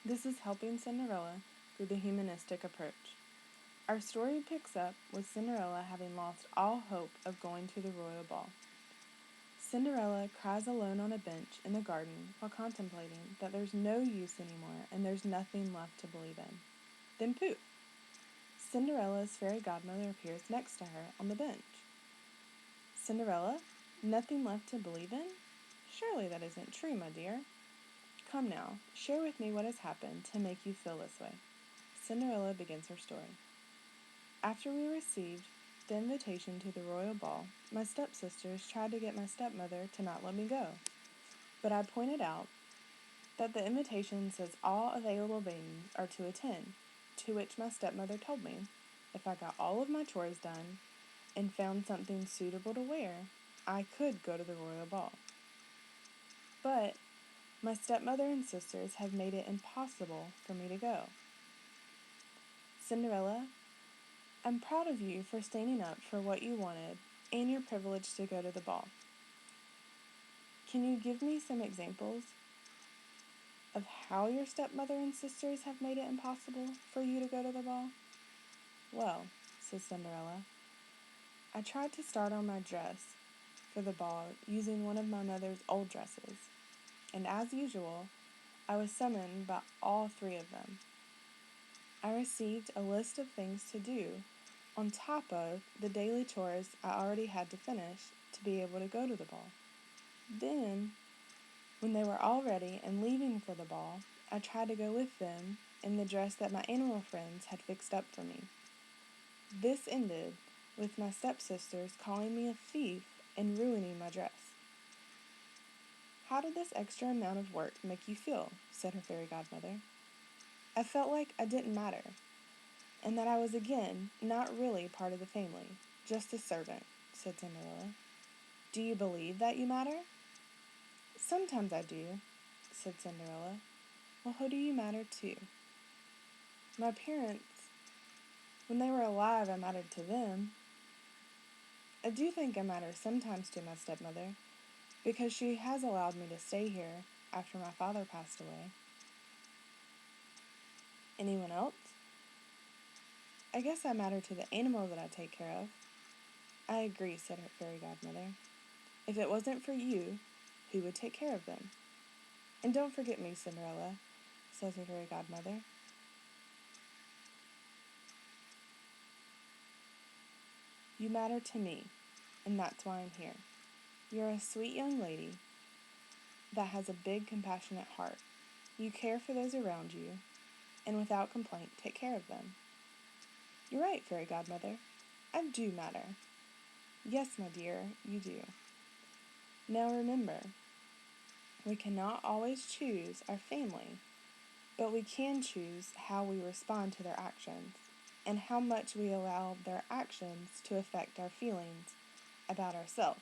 This is Helping Cinderella through the Humanistic approach. Our story picks up with Cinderella having lost all hope of going to the royal ball. Cinderella cries alone on a bench in the garden while contemplating that there's no use anymore and there's nothing left to believe in. Then poof! Cinderella's fairy godmother appears next to her on the bench. Cinderella, nothing left to believe in? Surely that isn't true, my dear. Come now, share with me what has happened to make you feel this way. Cinderella begins her story. After we received the invitation to the royal ball, my stepsisters tried to get my stepmother to not let me go. But I pointed out that the invitation says all available beings are to attend, to which my stepmother told me if I got all of my chores done and found something suitable to wear, I could go to the royal ball. But my stepmother and sisters have made it impossible for me to go. Cinderella, I'm proud of you for standing up for what you wanted and your privilege to go to the ball. Can you give me some examples of how your stepmother and sisters have made it impossible for you to go to the ball? Well, says Cinderella, I tried to start on my dress for the ball using one of my mother's old dresses, and as usual, I was summoned by all three of them. I received a list of things to do on top of the daily chores I already had to finish to be able to go to the ball. Then, when they were all ready and leaving for the ball, I tried to go with them in the dress that my animal friends had fixed up for me. This ended with my stepsisters calling me a thief and ruining my dress. How did this extra amount of work make you feel? Said her fairy godmother. I felt like I didn't matter, and that I was again not really part of the family, just a servant, said Cinderella. Do you believe that you matter? Sometimes I do, said Cinderella. Well, who do you matter to? My parents, when they were alive, I mattered to them. I do think I matter sometimes to my stepmother, because she has allowed me to stay here after my father passed away. Anyone else? I guess I matter to the animals that I take care of. I agree, said her fairy godmother. If it wasn't for you, who would take care of them? And don't forget me, Cinderella, says her fairy godmother. You matter to me, and that's why I'm here. You're a sweet young lady that has a big, compassionate heart. You care for those around you, and without complaint, take care of them. You're right, fairy godmother. I do matter. Yes, my dear, you do. Now remember, we cannot always choose our family, but we can choose how we respond to their actions and how much we allow their actions to affect our feelings about ourselves.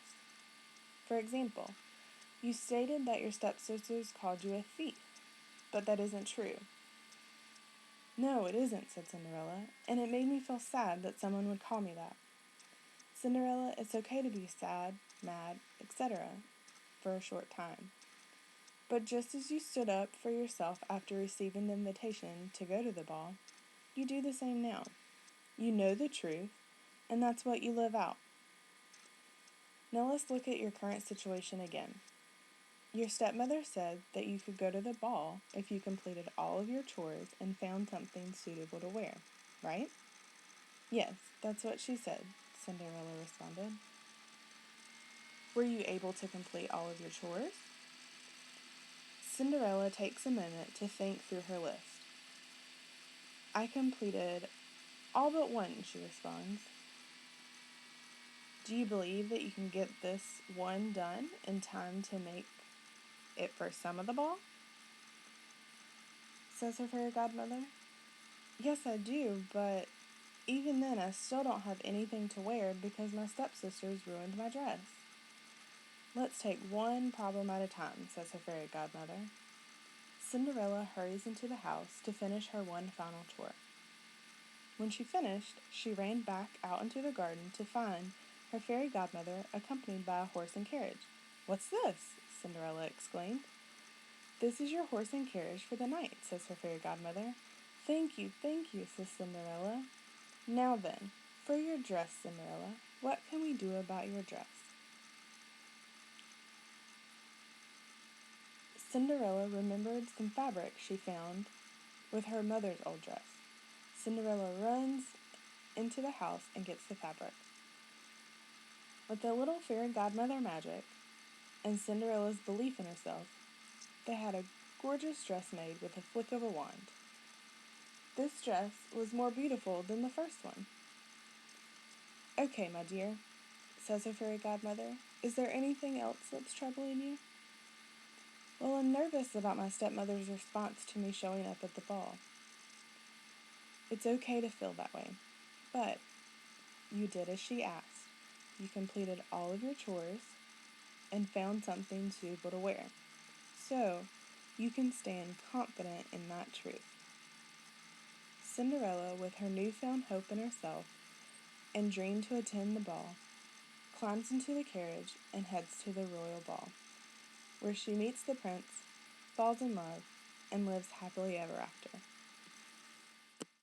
For example, you stated that your stepsisters called you a thief, but that isn't true. No, it isn't, said Cinderella, and it made me feel sad that someone would call me that. Cinderella, it's okay to be sad, mad, etc. for a short time. But just as you stood up for yourself after receiving the invitation to go to the ball, you do the same now. You know the truth, and that's what you live out. Now let's look at your current situation again. Your stepmother said that you could go to the ball if you completed all of your chores and found something suitable to wear, right? Yes, that's what she said, Cinderella responded. Were you able to complete all of your chores? Cinderella takes a moment to think through her list. I completed all but one, she responds. Do you believe that you can get this one done in time to make it for some of the ball? Says her fairy godmother. Yes, I do, but even then I still don't have anything to wear because my stepsisters ruined my dress. Let's take one problem at a time, says her fairy godmother. Cinderella hurries into the house to finish her one final chore. When she finished, she ran back out into the garden to find her fairy godmother accompanied by a horse and carriage. What's this? Cinderella exclaimed. "This is your horse and carriage for the night," says her fairy godmother. Thank you, says Cinderella. "Now then, for your dress, Cinderella. What can we do about your dress?" Cinderella remembered some fabric she found with her mother's old dress. Cinderella runs into the house and gets the fabric. With a little fairy godmother magic and Cinderella's belief in herself, they had a gorgeous dress made with a flick of a wand. This dress was more beautiful than the first one. "Okay, my dear," says her fairy godmother, "is there anything else that's troubling you?" "Well, I'm nervous about my stepmother's response to me showing up at the ball." "It's okay to feel that way, but you did as she asked. You completed all of your chores and found something suitable to wear. So, you can stand confident in that truth." Cinderella, with her newfound hope in herself and dream to attend the ball, climbs into the carriage and heads to the royal ball, where she meets the prince, falls in love, and lives happily ever after.